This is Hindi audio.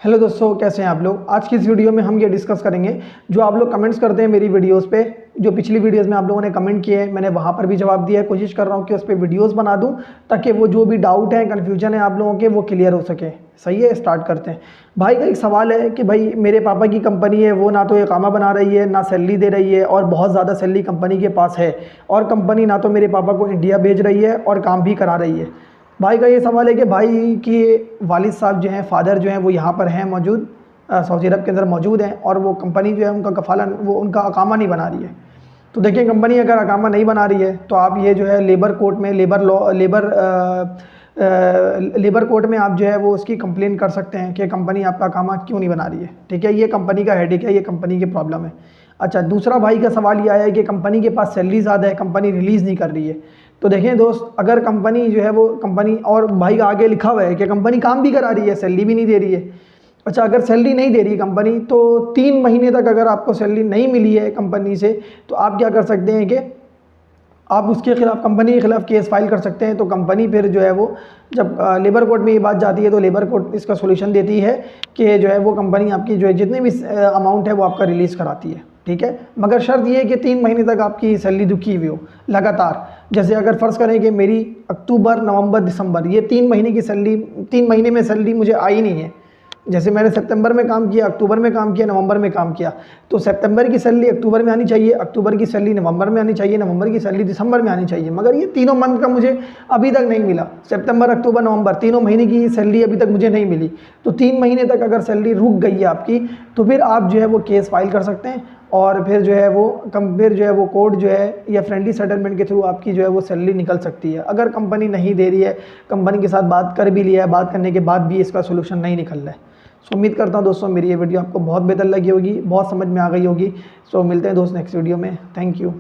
हेलो दोस्तों, कैसे हैं आप लोग। आज की इस वीडियो में हम ये डिस्कस करेंगे जो आप लोग कमेंट्स करते हैं मेरी वीडियोस पे। जो पिछली वीडियोस में आप लोगों ने कमेंट किए हैं, मैंने वहाँ पर भी जवाब दिया है। कोशिश कर रहा हूँ कि उस पर वीडियोस बना दूँ ताकि वो जो भी डाउट है, कन्फ्यूजन है आप लोगों के, वो क्लियर हो सके। सही है, स्टार्ट करते हैं। भाई का एक सवाल है कि भाई मेरे पापा की कंपनी है, वो ना तो इकामा बना रही है, ना सैलरी दे रही है, और बहुत ज़्यादा सैलरी कंपनी के पास है, और कंपनी ना तो मेरे पापा को इंडिया भेज रही है और काम भी करा रही है। भाई का ये सवाल है कि भाई की वालिद साहब जो हैं, फादर जो हैं, वो यहाँ पर हैं मौजूद, सऊदी अरब के अंदर मौजूद हैं, और वो कंपनी जो है उनका कफ़ाला, वो उनका अकामा नहीं बना रही है। तो देखिए, कंपनी अगर अकामा नहीं बना रही है तो आप ये जो है लेबर कोर्ट में, लेबर कोर्ट में आप जो है वो उसकी कंप्लेन कर सकते हैं कि कंपनी आपका अकामा क्यों नहीं बना रही है। ठीक है, ये कंपनी का हेडेक है, ये कंपनी की प्रॉब्लम है। अच्छा, दूसरा भाई का सवाल ये आया है कि कंपनी के पास सैलरी ज़्यादा है, कंपनी रिलीज़ नहीं कर रही है। तो देखें दोस्त, अगर कंपनी जो है वो कंपनी, और भाई का आगे लिखा हुआ है कि कंपनी काम भी करा रही है, सैलरी भी नहीं दे रही है। अच्छा, अगर सैलरी नहीं दे रही कंपनी, तो 3 महीने तक अगर आपको सैलरी नहीं मिली है कंपनी से, तो आप क्या कर सकते हैं कि आप उसके खिलाफ, कंपनी के खिलाफ केस फाइल कर सकते हैं। तो कंपनी फिर जो है वो, जब लेबर कोर्ट में ये बात जाती है, तो लेबर कोर्ट इसका सोल्यूशन देती है कि जो है वो कंपनी आपकी जो है जितने भी अमाउंट है वो आपका रिलीज़ कराती है। ठीक है, मगर शर्त ये है कि 3 महीने तक आपकी सैलरी दुखी हुई हो लगातार। जैसे अगर फ़र्ज़ करें कि मेरी अक्टूबर, नवंबर, दिसंबर, ये 3 महीने की सैलरी, 3 महीने में सैलरी मुझे आई नहीं है। जैसे मैंने सितंबर में काम किया, अक्टूबर में काम किया, नवंबर में काम किया, तो सितंबर की सैलरी अक्टूबर में आनी चाहिए, अक्टूबर की सैलरी नवंबर में आनी चाहिए, नवंबर की सैलरी दिसंबर में आनी चाहिए। मगर ये तीनों मंथ का मुझे अभी तक नहीं मिला। सितंबर, अक्टूबर, नवंबर, तीनों महीने की सैलरी अभी तक मुझे नहीं मिली। तो 3 महीने तक अगर सैलरी रुक गई है आपकी, तो फिर आप जो है वो केस फाइल कर सकते हैं, और फिर जो है वो फिर जो है वो कोर्ट जो है या फ्रेंडली सेटलमेंट के थ्रू आपकी जो है वो सैलरी निकल सकती है। अगर कंपनी नहीं दे रही है, कंपनी के साथ बात कर भी लिया है, बात करने के बाद भी इसका सोल्यूशन नहीं निकल रहा है। सो उम्मीद करता हूँ दोस्तों मेरी ये वीडियो आपको बहुत बेहतर लगी होगी, बहुत समझ में आ गई होगी। सो मिलते हैं दोस्त नेक्स्ट वीडियो में। Thank you.